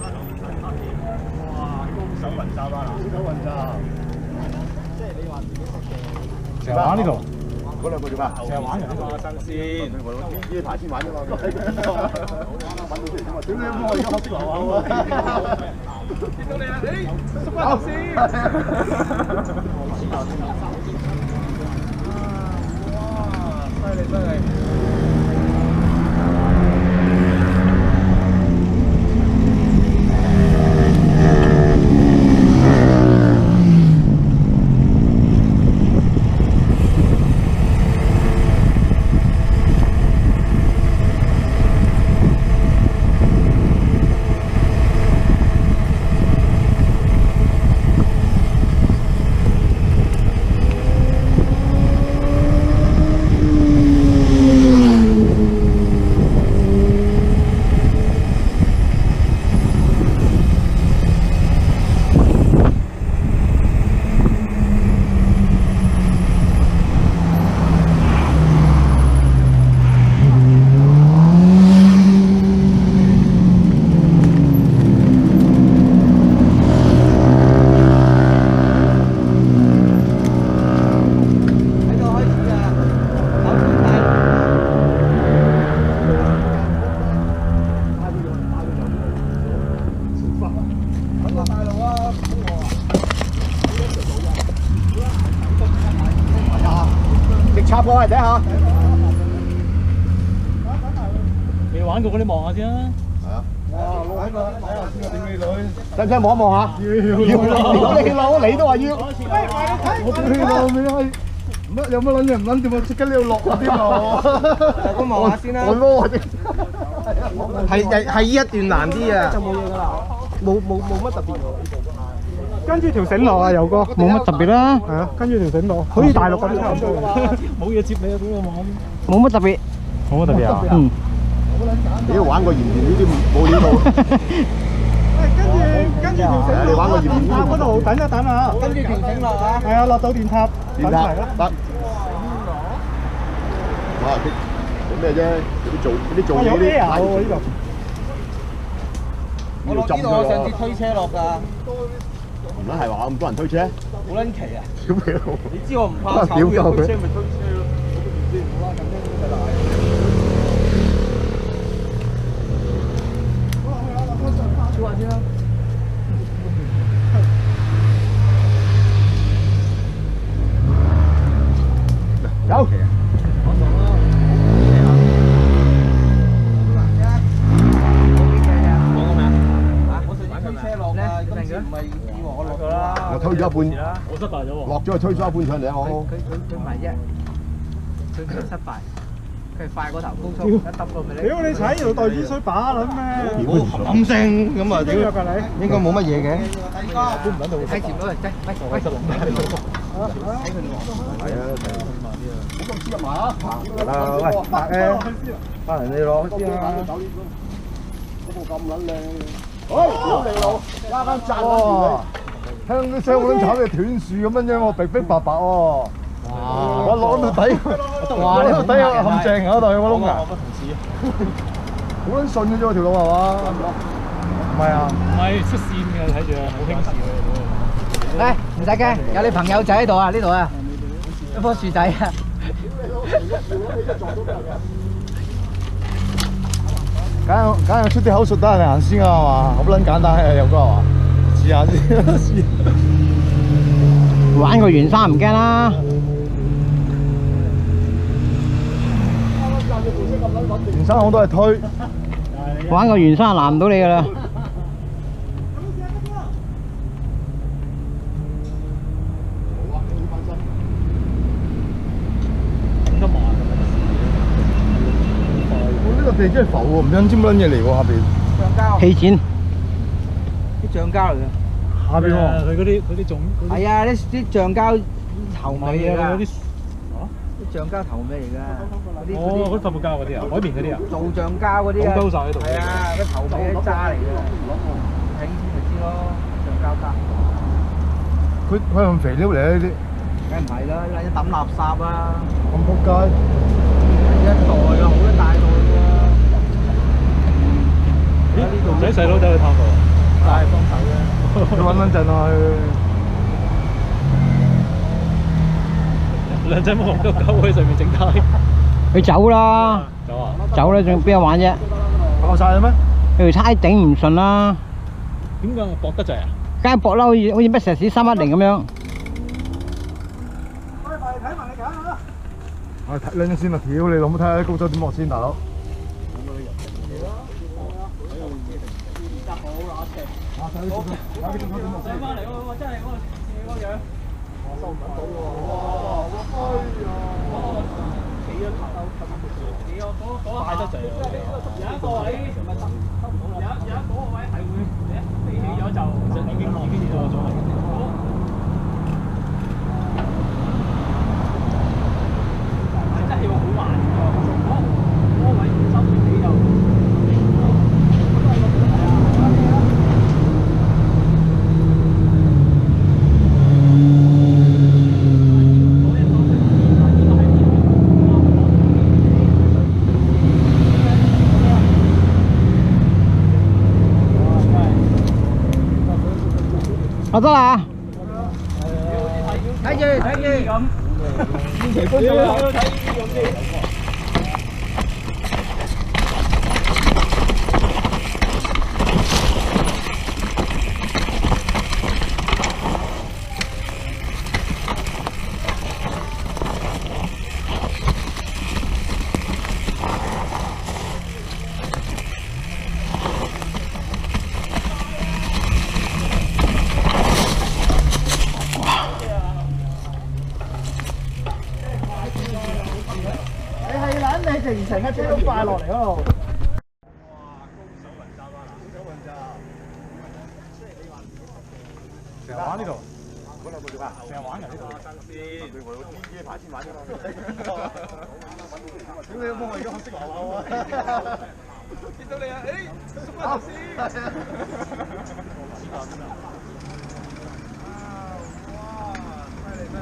哇！高手雲集啊！高手雲集，即係你話自己識嘅。成日玩呢度，嗰兩個做咩？成日玩人呢個新鮮，呢排先玩啫嘛。揾到出嚟啫嘛！屌你媽！我而家學識流啊！見到你啊！誒，縮翻頭先。哇！犀利犀利！插過嚟睇下。未玩過嗰啲望下先啦。係啊。哇！攞喺度睇下先啊，點你女？使唔使望一望下？要你攞，你都話要。我屌你老味，乜有乜撚嘢唔撚掂啊？即刻你要落啊啲喎。咁望下先啦。我攞係呢一段難啲啊。就冇嘢㗎啦。冇乜特別喎。跟住條繩落啊，游哥，冇乜特別啦。係啊，跟住條繩落，好似大陸咁差唔多。冇嘢接你啊，點我望？冇乜特別。冇乜特別啊？嗯。你都玩過鹽田呢啲冇料到。跟住條繩，你玩過鹽田呢啲嗰度等一等啊。跟住條繩落啊。係啊，落到電塔。電塔得。哇！啲咩啫？嗰啲做嘢啲拉喎呢度。我落呢度，我上次推車落㗎。唔撚係話咁多人推車？好撚奇啊！屌你老！你知我唔怕醜嘅，推車咪推車咯。好啦，咁樣就嚟。好啦，跳下先啦。有。我推咗一半，我失敗咗喎。落咗去推咗一半上嚟啊！我佢唔係啫，佢失敗，佢快過頭高速，一揼到咪你。屌你踩呢度袋煙水把撚咩？冚聲咁啊！屌，應該冇乜嘢嘅。都唔喺度。睇前嗰個啫，喂，實龍睇佢係啊，慢啲啊。唔好咁黐入埋啊！喂，白嘅，翻嚟你攞先啊！嗰部咁撚靚。好，屌你老，加翻賺喎！聽啲聲好撚慘，你斷樹咁樣啫喎，逼白白喎。哇！我落到底，哇！呢度底有陷阱啊，嗰度有個窿啊。好撚順嘅啫喎條路係嘛？唔係啊，唔係出線嘅，睇住啊，好輕視嘅。誒，唔使驚，有你朋友仔喺度啊，呢度啊，一棵樹仔啊。梗係出啲口述得人行先啊嘛，好撚簡單啊，有哥係嘛？試下先，玩個圓山唔驚啦。圓山我都係推，玩個圓山難唔到你㗎啦。地真係浮喎，唔知乜撚嘢嚟喎下邊。橡膠。氣墊。啲橡膠嚟嘅。下邊喎。佢嗰啲種。係啊，啲橡膠頭尾嚟㗎。啲橡膠頭尾嚟㗎。哦，嗰啲發泡膠嗰啲啊，海綿嗰啲啊。做橡膠嗰啲啊。都曬喺度。係啊，啲頭尾啲渣嚟㗎。睇呢啲咪知咯，橡膠渣。佢係咁肥料嚟呢啲。梗唔係啦，一抌垃圾啊。咁仆街。一袋啊，好一大袋喎。咦？呢度唔使細佬走去探路啊？係幫手啫，要穩穩陣啊佢。兩隻毛都狗喺上面整胎。佢走啦，走啊！走啦，仲邊有玩啫？爆晒啦咩？佢條胎頂唔順啦。點解薄得滯啊？梗係薄啦，好似乜石屎310咁樣。開埋睇埋你揀下。我睇兩隻先啊！屌你老母，睇下高州點落先，大佬。上翻嚟喎，真係嗰個樣。我收唔到喎。哎呀！企咗頭，企咗快得滯啊！有一個位，有一個位係會飛起咗就已經過咗。真係要好慢㗎，嗰個位收起就。我得啦，睇住咁，千祈觀眾啊，睇呢啲咁先。你成架車都快落嚟嗰度。哇！高手雲集啊！高手雲集。成日玩呢度。嗰兩個做啊？成日玩㗎呢度。爭先。對我天機牌先玩㗎嘛。屌你老母！我而家學識牛牛啊！見到你啊！誒，縮翻頭先。哇！犀利犀利。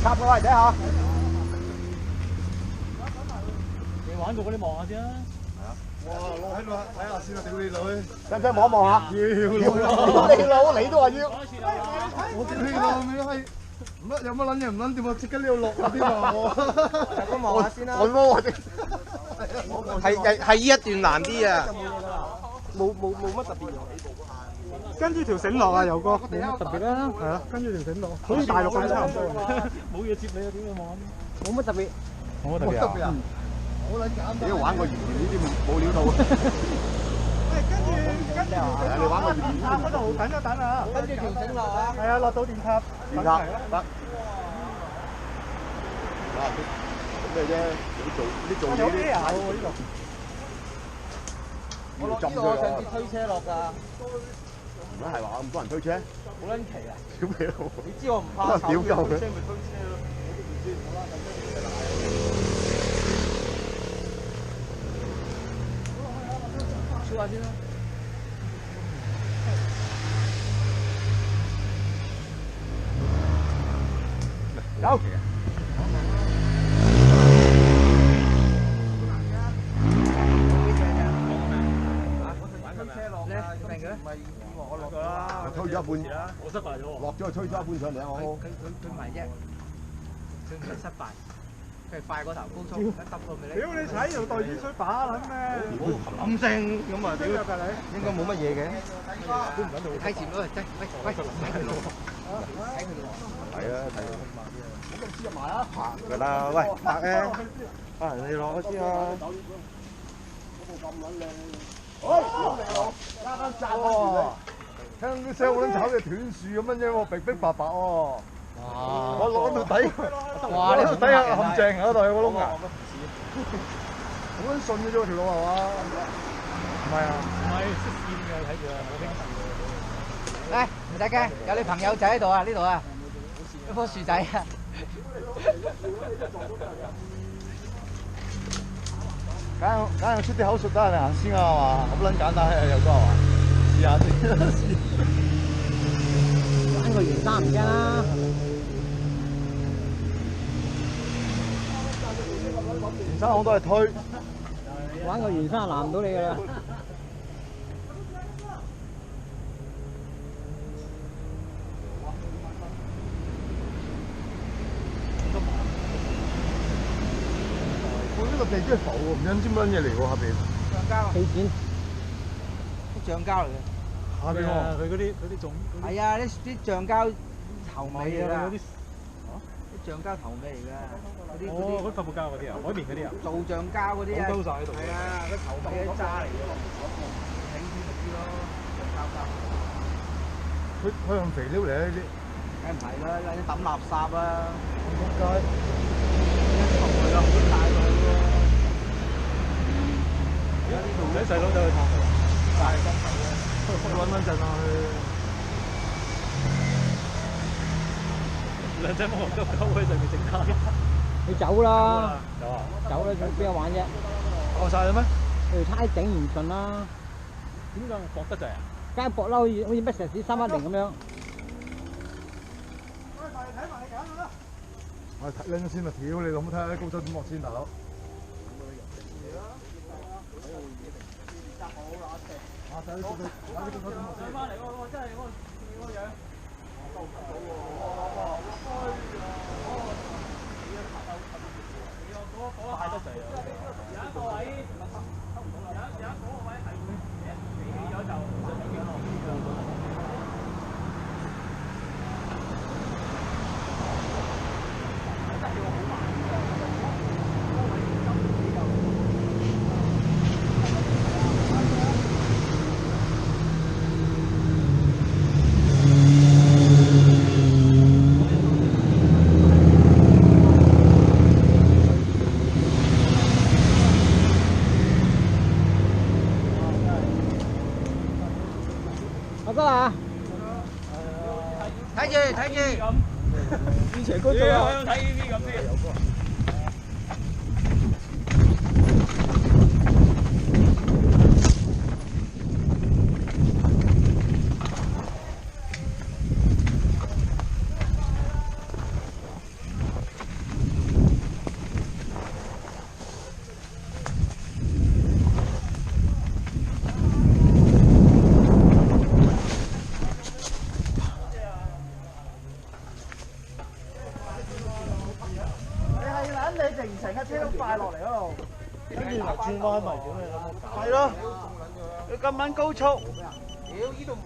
插過嚟睇下。你玩過嗰啲望下先啦。係啊。哇！攞喺度睇下先啊！屌你女！使唔使望一望下？要你老，你都話要。我屌你老味係唔得，有乜撚嘢唔撚掂啊？即刻呢度落啊！啲話我望下先啦。按摩或者係呢一段難啲啊！冇乜特別用。跟住條繩落啊，油哥，冇乜特別啦，係啊，跟住條繩落，好似大陸咁差唔多。冇嘢接你啊，點樣望？冇乜特別，冇乜特別啊！好撚簡單。你玩過圓圓呢啲冇料到。喂，跟住你玩過電塔嗰度等一等啊！跟住條繩落啊！係啊，落到電塔。電塔得。啊，咩啫？啲做嘢啲啊！呢度。我落呢度，我上次推車落㗎。唔係話咁多人推車，好撚奇啊！屌你老！你知我唔怕醜，屌鳩佢。推車咪推車咯，我都唔知。好啦，等陣先啦。超下先啦。有。吹咗一半，我失敗咗喎。落咗去吹咗一半上嚟啊！我佢唔係啫，佢失敗，佢係快過頭高速，一揼到咪你。屌你踩條袋子水把撚咩？冚聲咁啊！屌，應該冇乜嘢嘅。睇前嗰個，喂，睇佢路，睇佢路。係啊，睇。咁黐入埋啊！行㗎啦，喂，拍嘅，啊你攞先啊！咁撚靚。好，加翻扎喎！聽啲聲我諗炒隻斷樹咁樣啫喎，逼白白喎。我落到底，哇！呢度底下陷阱嗰度有個窿啊！好撚順嘅啫喎條路係嘛？唔係啊，唔係識線嘅睇住啊，冇兵士嘅。嚟，唔使驚，有你朋友仔喺度啊，呢度啊，一棵樹仔啊。梗係出啲口述得你行先啊嘛，好撚簡單有個係嘛？試下先，玩個圓山唔驚啦。連山行都係推，玩個圓山難唔到你㗎啦。呢個地真係浮喎，唔知乜嘢嚟喎下邊。橡膠啊！氣墊，啲橡膠嚟嘅。下邊喎，佢嗰啲種。係啊，啲橡膠頭尾嚟㗎。啲橡膠頭尾嚟㗎。嗰啲發泡膠嗰啲啊，海綿嗰啲啊。做橡膠嗰啲啊。都曬喺度。係啊，個頭尾啲渣嚟㗎。整啲咪知咯，橡膠。佢係肥料嚟啊呢啲。梗唔係啦，你抌垃圾啊。點解？係啊，好大喎！你細佬走去探佢，大金頭啊！穩穩陣啊佢。兩隻毛都溝喺上面整卡。你走啦！走啊！走啦，仲邊有玩啫？夠晒啦咩？條差頂唔順啦，點解薄得滯啊？梗係薄啦，好似乜石屎310咁樣。我睇拎先啊！屌你老母睇下啲高質點落先，大佬。翻嚟嗰個真係嗰個樣。快得滯啊！有一個位，有一個位係會企咗就上咗落去。我得啦，睇住，以前嗰度我睇呢啲咁先。你成架車都快落嚟嗰度，跟住轉彎咪屌你老母！係咯，你咁撚高速。屌呢度。